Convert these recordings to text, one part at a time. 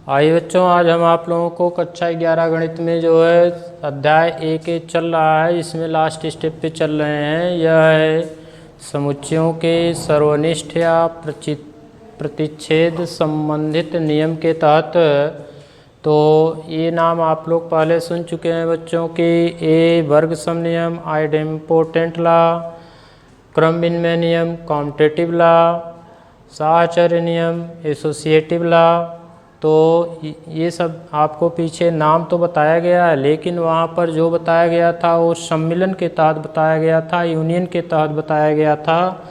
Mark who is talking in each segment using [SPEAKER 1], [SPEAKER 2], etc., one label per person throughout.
[SPEAKER 1] आइए बच्चों, आज हम आप लोगों को कक्षा 11 गणित में जो है अध्याय 1 चल रहा है, इसमें लास्ट स्टेप पे चल रहे हैं। यह है समुच्चयों के सर्वनिष्ठ या प्रतिच्छेद संबंधित नियम के तहत। तो ये नाम आप लोग पहले सुन चुके हैं बच्चों की ए वर्ग सम नियम, आइडेम्पोटेंट लॉ, क्रम विनिमय नियम, कॉम्पिटेटिव लॉ, साहचर्य नियम, एसोसिएटिव लॉ। तो ये सब आपको पीछे नाम तो बताया गया है, लेकिन वहाँ पर जो बताया गया था वो सम्मिलन के तहत बताया गया था, यूनियन के तहत बताया गया था।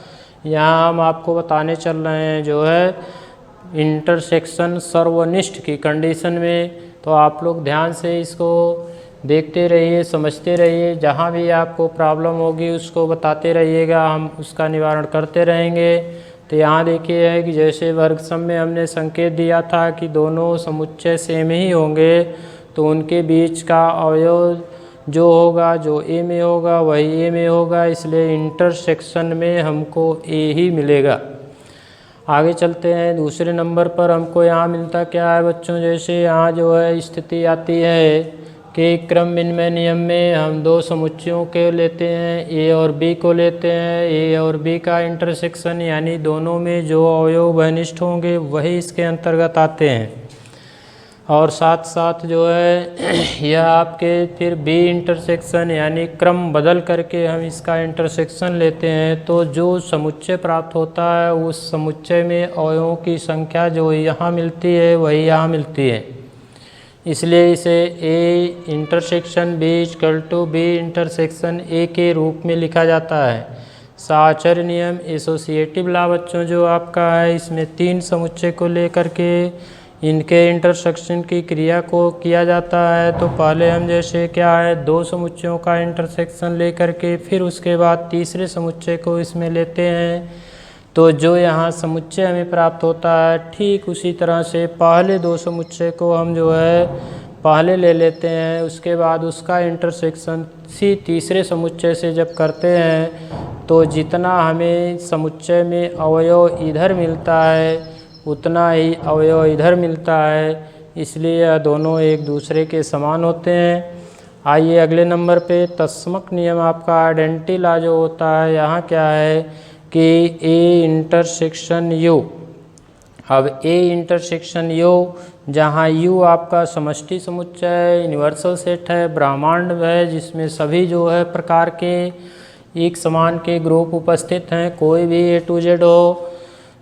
[SPEAKER 1] यहाँ हम आपको बताने चल रहे हैं जो है इंटरसेक्शन सर्वनिष्ठ की कंडीशन में। तो आप लोग ध्यान से इसको देखते रहिए, समझते रहिए, जहाँ भी आपको प्रॉब्लम होगी उसको बताते रहिएगा, हम उसका निवारण करते रहेंगे। तो यहाँ देखिए है कि जैसे वर्ग सम में हमने संकेत दिया था कि दोनों समुच्चय सेम ही होंगे, तो उनके बीच का अवयव जो होगा, जो ए में होगा वही ए में होगा, इसलिए इंटरसेक्शन में हमको ए ही मिलेगा। आगे चलते हैं, दूसरे नंबर पर हमको यहाँ मिलता क्या है बच्चों, जैसे यहाँ जो है स्थिति आती है कि क्रम विनिमय नियम में हम दो समुच्चयों के लेते हैं, ए और बी को लेते हैं। ए और बी का इंटरसेक्शन यानी दोनों में जो अवयव घनिष्ठ होंगे वही इसके अंतर्गत आते हैं। और साथ साथ जो है यह आपके फिर बी इंटरसेक्शन यानी क्रम बदल करके हम इसका इंटरसेक्शन लेते हैं, तो जो समुच्चय प्राप्त होता है उस समुच्चय में अवयवों की संख्या जो यहाँ मिलती है वही यहाँ मिलती है। इसलिए इसे A intersection B equal to B intersection A के रूप में लिखा जाता है। साहचर्य नियम, एसोसिएटिव लॉ बच्चों जो आपका है, इसमें तीन समुच्चय को लेकर के इनके इंटरसेक्शन की क्रिया को किया जाता है। तो पहले हम जैसे क्या है दो समुच्चयों का इंटरसेक्शन लेकर के फिर उसके बाद तीसरे समुच्चय को इसमें लेते हैं, तो जो यहाँ समुच्चय हमें प्राप्त होता है ठीक उसी तरह से पहले दो समुच्चय को हम जो है पहले ले लेते हैं, उसके बाद उसका इंटरसेक्शन तीसरे समुच्चय से जब करते हैं तो जितना हमें समुच्चय में अवयव इधर मिलता है उतना ही अवयव इधर मिलता है, इसलिए यह दोनों एक दूसरे के समान होते हैं। आइए अगले नंबर पे तत्समक नियम आपका आइडेंटिटी लॉ जो होता है, यहाँ क्या है कि ए इंटरसेक्शन यू। अब ए इंटरसेक्शन यू, जहाँ यू आपका समष्टि समुच्चय है, यूनिवर्सल सेट है, ब्रह्मांड है जिसमें सभी जो है प्रकार के एक समान के ग्रुप उपस्थित हैं, कोई भी ए टू जेड हो।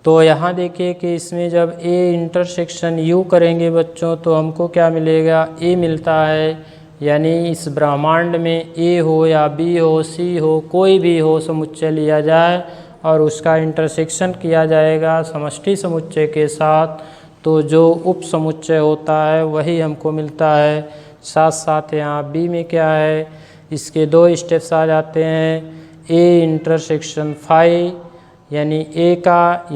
[SPEAKER 1] तो यहाँ देखिए कि इसमें जब ए इंटरसेक्शन यू करेंगे बच्चों तो हमको क्या मिलेगा, ए मिलता है। यानी इस ब्रह्मांड में ए हो या बी हो, सी हो, कोई भी हो समुच्चय लिया जाए और उसका इंटरसेक्शन किया जाएगा समष्टि समुच्चय के साथ, तो जो उप समुच्चय होता है वही हमको मिलता है। साथ साथ यहाँ बी में क्या है, इसके दो स्टेप्स आ जाते हैं, ए इंटरसेक्शन फाई यानी ए का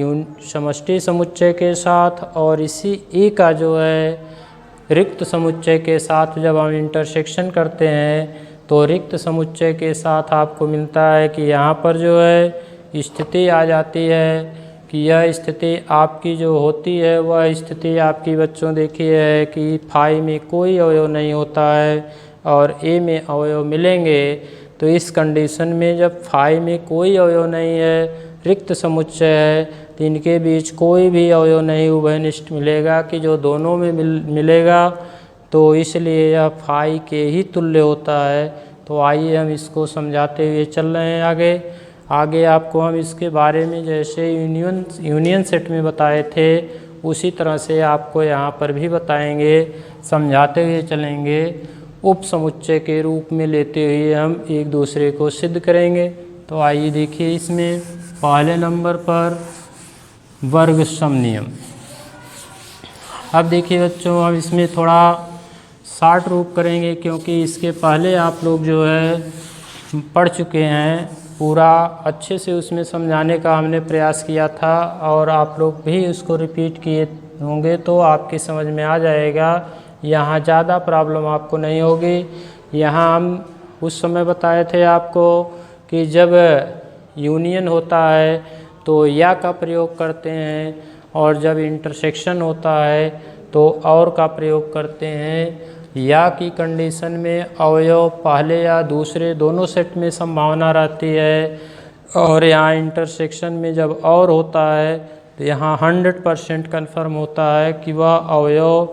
[SPEAKER 1] समष्टि समुच्चय के साथ और इसी ए का जो है रिक्त समुच्चय के साथ जब हम इंटरसेक्शन करते हैं तो रिक्त समुच्चय के साथ आपको मिलता है कि यहाँ पर जो है स्थिति आ जाती है कि यह स्थिति आपकी जो होती है वह स्थिति आपकी बच्चों देखी है कि फाई में कोई अवयव नहीं होता है और ए में अवयव मिलेंगे। तो इस कंडीशन में जब फाई में कोई अवयव नहीं है, रिक्त समुच्चय है, तो इनके बीच कोई भी अवयव नहीं उभयनिष्ठ मिलेगा कि जो दोनों में मिलेगा, तो इसलिए यह फाई के ही तुल्य होता है। तो आइए हम इसको समझाते हुए चल रहे हैं आगे आपको हम इसके बारे में जैसे यूनियन सेट में बताए थे उसी तरह से आपको यहाँ पर भी बताएंगे, समझाते हुए चलेंगे। उप समुच्चय के रूप में लेते हुए हम एक दूसरे को सिद्ध करेंगे। तो आइए देखिए, इसमें पहले नंबर पर वर्ग सम नियम। अब देखिए बच्चों, हम इसमें थोड़ा शार्ट रूप करेंगे क्योंकि इसके पहले आप लोग जो है पढ़ चुके हैं, पूरा अच्छे से उसमें समझाने का हमने प्रयास किया था और आप लोग भी उसको रिपीट किए होंगे तो आपकी समझ में आ जाएगा। यहाँ ज़्यादा प्रॉब्लम आपको नहीं होगी। यहाँ हम उस समय बताए थे आपको कि जब यूनियन होता है तो या का प्रयोग करते हैं और जब इंटरसेक्शन होता है तो और का प्रयोग करते हैं। या की कंडीशन में अवयव पहले या दूसरे दोनों सेट में संभावना रहती है, और यहाँ इंटरसेक्शन में जब और होता है तो यहाँ 100% कन्फर्म होता है कि वह अवयव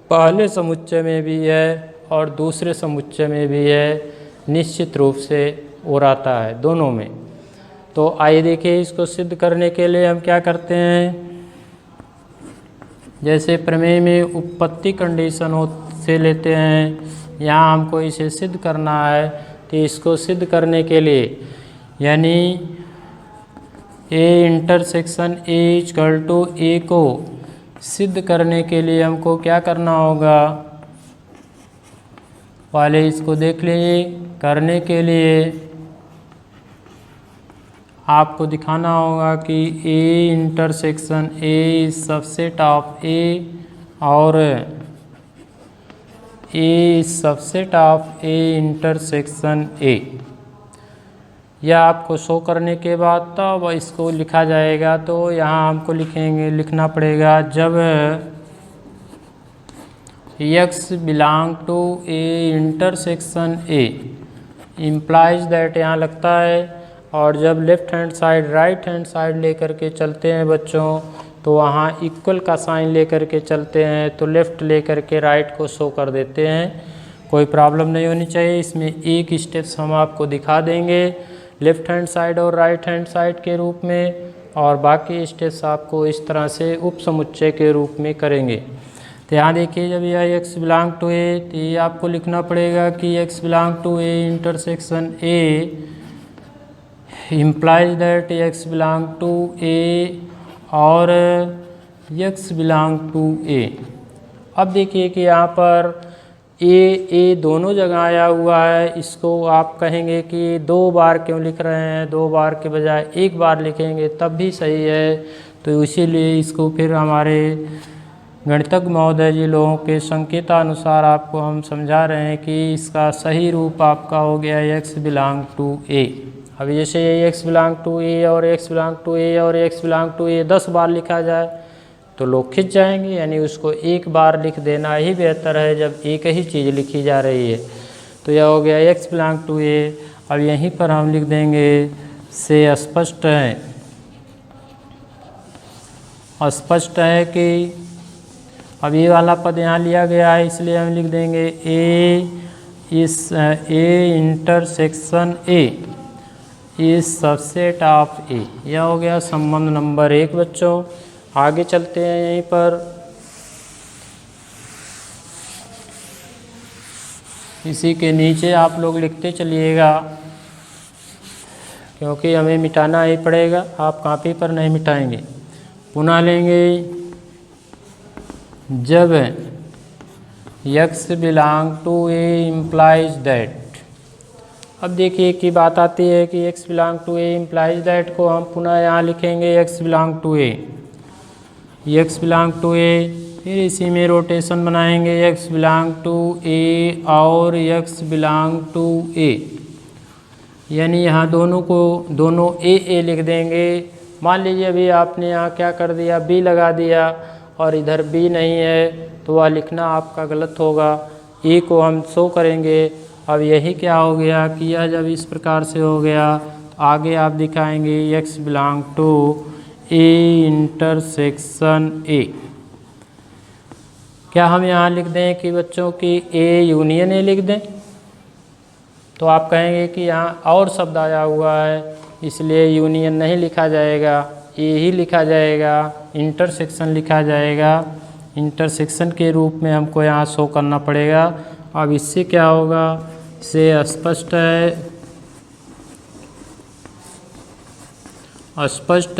[SPEAKER 1] पहले समुच्चय में भी है और दूसरे समुच्चय में भी है, निश्चित रूप से वो रहता है दोनों में। तो आइए देखिए, इसको सिद्ध करने के लिए हम क्या करते हैं। जैसे प्रमेय में उत्पत्ति कंडीशन हो से लेते हैं, यहाँ हमको इसे सिद्ध करना है। तो इसको सिद्ध करने के लिए यानी A intersection A equal to A को सिद्ध करने के लिए हमको क्या करना होगा, पहले इसको देख लीजिए। करने के लिए आपको दिखाना होगा कि A intersection A is subset of A और A is subset of A intersection A. यह आपको शो करने के बाद तब इसको लिखा जाएगा। तो यहाँ हमको लिखना पड़ेगा, जब x belong to A intersection A implies that यहाँ लगता है, और जब left hand side right hand side लेकर के चलते हैं बच्चों, तो वहाँ इक्वल का साइन लेकर के चलते हैं, तो लेफ़्ट लेकर के राइट को शो कर देते हैं। कोई प्रॉब्लम नहीं होनी चाहिए। इसमें एक स्टेप्स हम आपको दिखा देंगे लेफ़्ट हैंड साइड और राइट हैंड साइड के रूप में, और बाकी स्टेप्स आपको इस तरह से उप समुच्चय के रूप में करेंगे। तो यहाँ देखिए, जब यह x बिलोंग टू ए, तो ये आपको लिखना पड़ेगा कि x belong to A intersection A implies that x belong to A और x belong to A। अब देखिए कि यहाँ पर ए दोनों जगह आया हुआ है। इसको आप कहेंगे कि 2 बार क्यों लिख रहे हैं, 2 बार के बजाय 1 बार लिखेंगे तब भी सही है। तो इसीलिए इसको फिर हमारे गणितज्ञ महोदय जी लोगों के संकेतानुसार आपको हम समझा रहे हैं कि इसका सही रूप आपका हो गया x बिलोंग टू ए। अब जैसे x बिलोंग टू ए और x बिलोंग टू ए और x बिलोंग टू ए 10 बार लिखा जाए तो लोग खिंच जाएंगे, यानी उसको 1 बार लिख देना ही बेहतर है जब एक ही चीज़ लिखी जा रही है। तो यह हो गया x बिलोंग टू ए। अब यहीं पर हम लिख देंगे से स्पष्ट है कि अब ये वाला पद यहाँ लिया गया है, इसलिए हम लिख देंगे ए इंटरसेक्शन ए इस सबसेट ऑफ ए। यह हो गया संबंध नंबर 1 बच्चों। आगे चलते हैं। यहीं पर इसी के नीचे आप लोग लिखते चलिएगा, क्योंकि हमें मिटाना ही पड़ेगा, आप कॉपी पर नहीं मिटाएंगे। पुनः लेंगे, जब x belong to A implies that. अब देखिए की बात आती है कि x belong to A implies that को हम पुनः यहाँ लिखेंगे x belong to A, x belong to A, फिर इसी में रोटेशन बनाएंगे x बिलोंग टू ए और x बिलोंग टू ए, यानी यहाँ दोनों ए लिख देंगे। मान लीजिए अभी आपने यहाँ क्या कर दिया, b लगा दिया और इधर b नहीं है, तो वह लिखना आपका गलत होगा। ए को हम शो करेंगे। अब यही क्या हो गया कि यह जब इस प्रकार से हो गया तो आगे आप दिखाएंगे x belong to A intersection A. क्या हम यहाँ लिख दें कि बच्चों की ए यूनियन ए लिख दें? तो आप कहेंगे कि यहाँ और शब्द आया हुआ है, इसलिए यूनियन नहीं लिखा जाएगा, ए ही लिखा जाएगा, इंटरसेक्शन लिखा जाएगा। इंटरसेक्शन के रूप में हमको यहाँ शो करना पड़ेगा। अब इससे क्या होगा, से स्पष्ट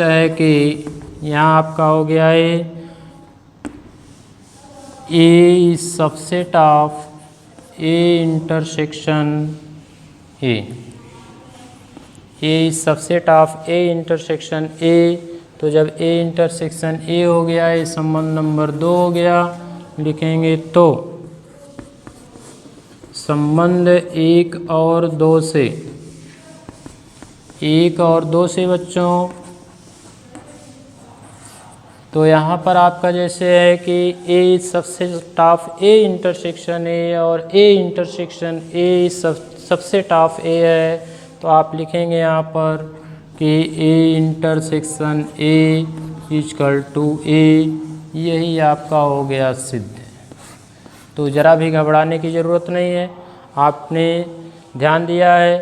[SPEAKER 1] है कि यहाँ आपका हो गया है A subset of A intersection A, A subset of A intersection A. तो जब ए इंटरसेक्शन ए हो गया, ये संबंध नंबर 2 हो गया, लिखेंगे तो संबंध 1 और 2 से, 1 और 2 से बच्चों तो यहाँ पर आपका जैसे है कि ए सबसे टॉप ए इंटरसेक्शन ए और ए इंटरसेक्शन ए सबसे टॉप ए है, तो आप लिखेंगे यहाँ पर कि A intersection A equal to A, यही आपका हो गया सिद्ध। तो ज़रा भी घबराने की ज़रूरत नहीं है, आपने ध्यान दिया है,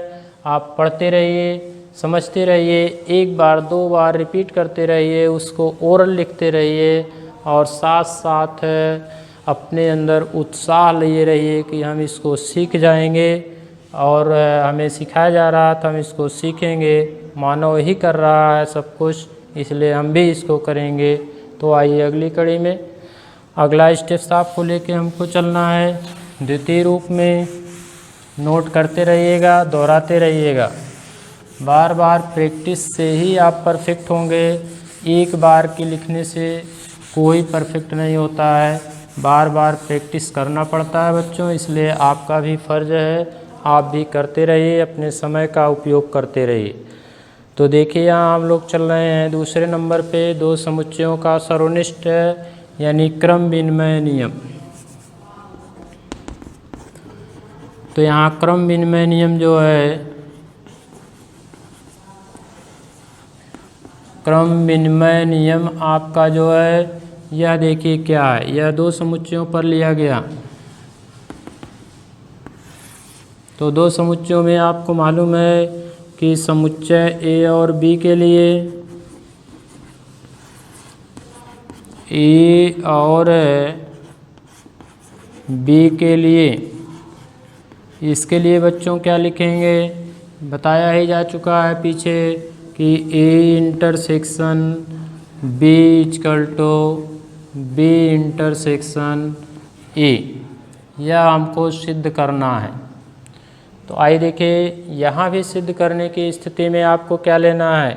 [SPEAKER 1] आप पढ़ते रहिए, समझते रहिए, एक बार दो बार रिपीट करते रहिए, उसको ओरल लिखते रहिए और साथ साथ अपने अंदर उत्साह लिए रहिए कि हम इसको सीख जाएंगे और हमें सिखाया जा रहा था, हम इसको सीखेंगे, मानव ही कर रहा है सब कुछ, इसलिए हम भी इसको करेंगे। तो आइए अगली कड़ी में अगला स्टेप्स आपको लेके हमको चलना है द्वितीय रूप में। नोट करते रहिएगा, दोहराते रहिएगा, बार बार प्रैक्टिस से ही आप परफेक्ट होंगे। एक बार की लिखने से कोई परफेक्ट नहीं होता है, बार बार प्रैक्टिस करना पड़ता है बच्चों, इसलिए आपका भी फ़र्ज़ है, आप भी करते रहिए, अपने समय का उपयोग करते रहिए। तो देखिए यहाँ हम लोग चल रहे हैं दूसरे नंबर पे दो समुच्चयों का सर्वनिष्ठ यानी क्रम विनिमय नियम। तो यहाँ क्रम विनिमय नियम जो है, क्रम विनिमय नियम आपका जो है यह देखिए क्या है, यह दो समुच्चयों पर लिया गया। तो दो समुच्चयों में आपको मालूम है कि समुच्चय ए और बी के लिए, ए और बी के लिए, इसके लिए बच्चों क्या लिखेंगे, बताया ही जा चुका है पीछे कि A intersection B equal to B intersection A, यह हमको सिद्ध करना है। तो आइए देखिए यहाँ भी सिद्ध करने की स्थिति में आपको क्या लेना है,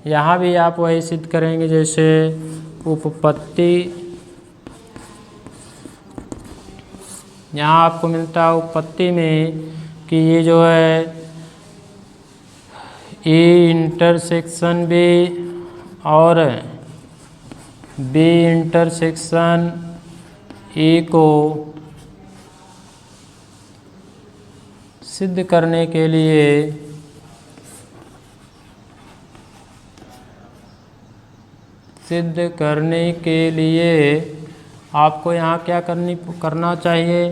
[SPEAKER 1] यहाँ भी आप वही सिद्ध करेंगे जैसे उपपत्ति, यहाँ आपको मिलता है उपपत्ति में कि ये जो है ए इंटरसेक्शन बी और बी इंटरसेक्शन ए को सिद्ध करने के लिए आपको यहाँ क्या करना चाहिए,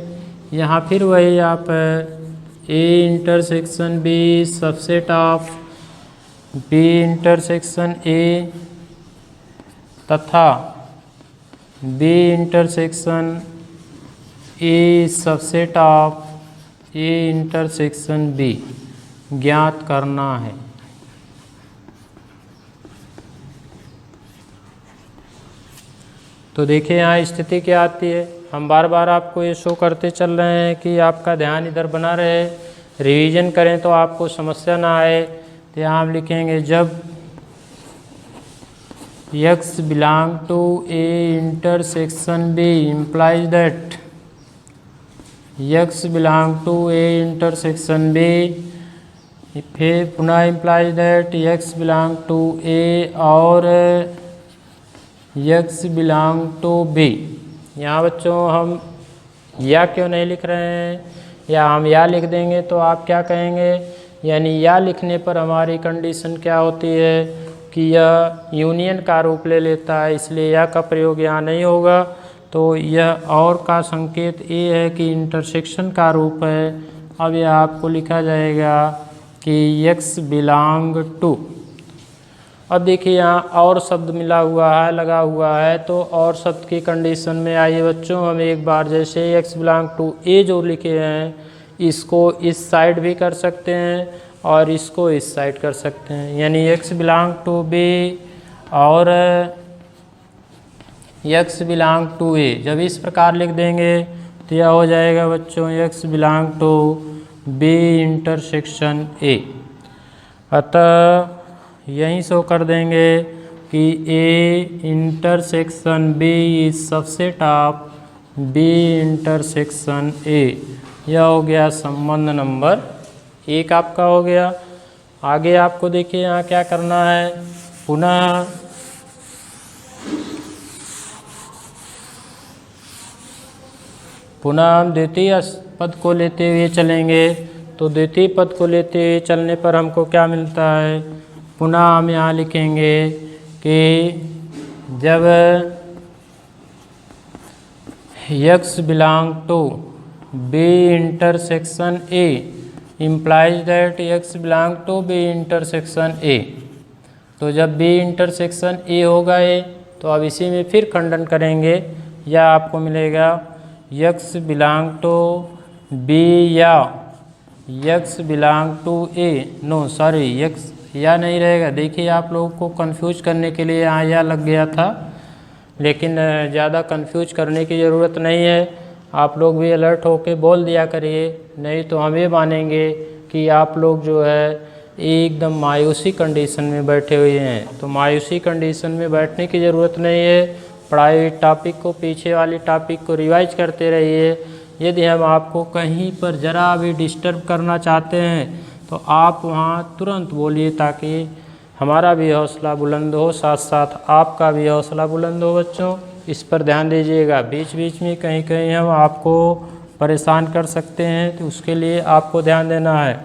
[SPEAKER 1] यहाँ फिर वही आप A intersection B subset of B intersection A तथा B intersection A subset of A intersection B ज्ञात करना है। तो देखिए यहाँ स्थिति क्या आती है, हम बार बार आपको ये शो करते चल रहे हैं कि आपका ध्यान इधर बना रहे, रिवीजन करें तो आपको समस्या ना आए। तो यहाँ हम लिखेंगे जब x belong to A intersection B implies that x belong to A intersection B, फिर पुनः implies that x belong to A और x बिलोंग टू बी। यहाँ बच्चों हम या क्यों नहीं लिख रहे हैं, या हम या लिख देंगे तो आप क्या कहेंगे, यानी या लिखने पर हमारी कंडीशन क्या होती है कि यह यूनियन का रूप ले लेता है, इसलिए या का प्रयोग यहाँ नहीं होगा। तो यह और का संकेत ये है कि इंटरसेक्शन का रूप है। अब यह आपको लिखा जाएगा कि x बिलोंग टू, अब देखिए यहाँ और शब्द मिला हुआ है, लगा हुआ है, तो और शब्द की कंडीशन में आइए बच्चों हम एक बार जैसे x बिलोंग टू ए जो लिखे हैं इसको इस साइड भी कर सकते हैं और इसको इस साइड कर सकते हैं, यानी x बिलोंग टू बी और x बिलोंग टू ए। जब इस प्रकार लिख देंगे तो यह हो जाएगा बच्चों x belong to B intersection A. अतः यहीं शो कर देंगे कि A intersection B is subset of B intersection A. यह हो गया संबंध नंबर 1 आपका हो गया। आगे आपको देखिए यहाँ क्या करना है, पुनः पुनः हम द्वितीय पद को लेते हुए चलेंगे, तो द्वितीय पद को लेते हुए चलने पर हमको क्या मिलता है, पुनः हम यहाँ लिखेंगे कि जब x belong to B intersection A implies that x belong to B intersection A। तो जब B इंटरसेक्शन A होगा A, तो अब इसी में फिर खंडन करेंगे, या आपको मिलेगा x बिलोंग टू B या x belong to A, no sorry x या नहीं रहेगा। देखिए आप लोगों को कंफ्यूज करने के लिए यहाँ या लग गया था, लेकिन ज़्यादा कंफ्यूज करने की ज़रूरत नहीं है। आप लोग भी अलर्ट होके बोल दिया करिए, नहीं तो हम ये मानेंगे कि आप लोग जो है एकदम मायूसी कंडीशन में बैठे हुए हैं। तो मायूसी कंडीशन में बैठने की ज़रूरत नहीं है। पढ़ाई हुई टॉपिक को, पीछे वाली टॉपिक को रिवाइज करते रहिए। यदि हम आपको कहीं पर ज़रा भी डिस्टर्ब करना चाहते हैं तो आप वहाँ तुरंत बोलिए, ताकि हमारा भी हौसला बुलंद हो, साथ साथ आपका भी हौसला बुलंद हो। बच्चों इस पर ध्यान दीजिएगा। बीच बीच में कहीं कहीं हम आपको परेशान कर सकते हैं, तो उसके लिए आपको ध्यान देना है।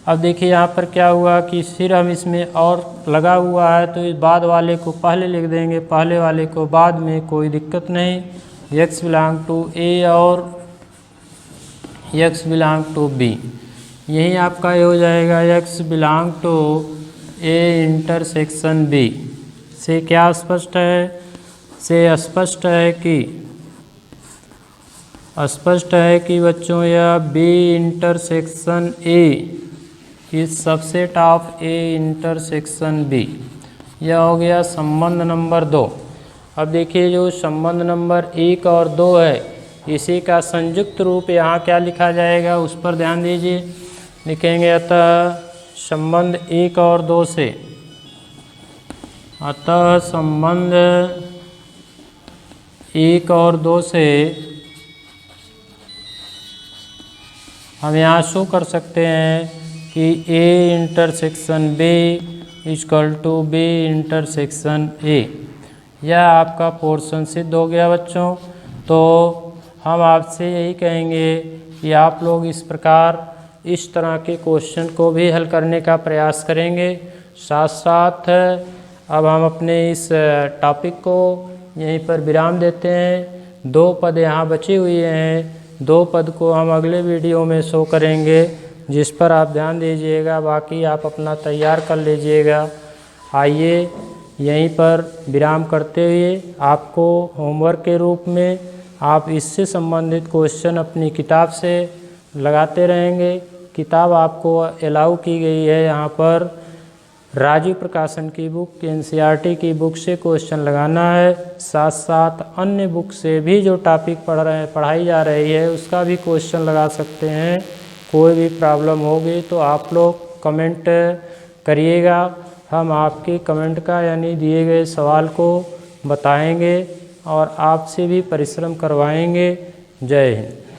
[SPEAKER 1] अब देखिए यहाँ पर क्या हुआ कि फिर हम इसमें और लगा हुआ है, तो इस बाद वाले को पहले लिख देंगे, पहले वाले को बाद में, कोई दिक्कत नहीं। x बिलोंग टू A और x बिलोंग टू B, यही आपका ये हो जाएगा x belong to A intersection B। से क्या स्पष्ट है, से स्पष्ट है कि बच्चों यह B इंटरसेक्शन A इस subset of A intersection B। यह हो गया संबंध नंबर 2। अब देखिए जो संबंध नंबर 1 और 2 है, इसी का संयुक्त रूप यहाँ क्या लिखा जाएगा, उस पर ध्यान दीजिए। लिखेंगे अतः संबंध 1 और 2 से, अतः संबंध 1 और 2 से हम यहाँ शो कर सकते हैं कि A intersection B equal to B intersection A। यह आपका पोर्शन सिद्ध हो गया बच्चों। तो हम आपसे यही कहेंगे कि आप लोग इस प्रकार इस तरह के क्वेश्चन को भी हल करने का प्रयास करेंगे। साथ साथ अब हम अपने इस टॉपिक को यहीं पर विराम देते हैं। 2 पद यहाँ बचे हुए हैं, 2 पद को हम अगले वीडियो में शो करेंगे, जिस पर आप ध्यान दीजिएगा। बाकी आप अपना तैयार कर लीजिएगा। आइए यहीं पर विराम करते हुए आपको होमवर्क के रूप में आप इससे संबंधित क्वेश्चन अपनी किताब से लगाते रहेंगे। किताब आपको अलाउ की गई है यहाँ पर राजीव प्रकाशन की बुक, NCERT की बुक से क्वेश्चन लगाना है। साथ साथ अन्य बुक से भी जो टॉपिक पढ़ाई जा रही है उसका भी क्वेश्चन लगा सकते हैं। कोई भी प्रॉब्लम होगी तो आप लोग कमेंट करिएगा, हम आपके कमेंट का यानी दिए गए सवाल को बताएंगे और आपसे भी परिश्रम करवाएंगे। जय हिंद।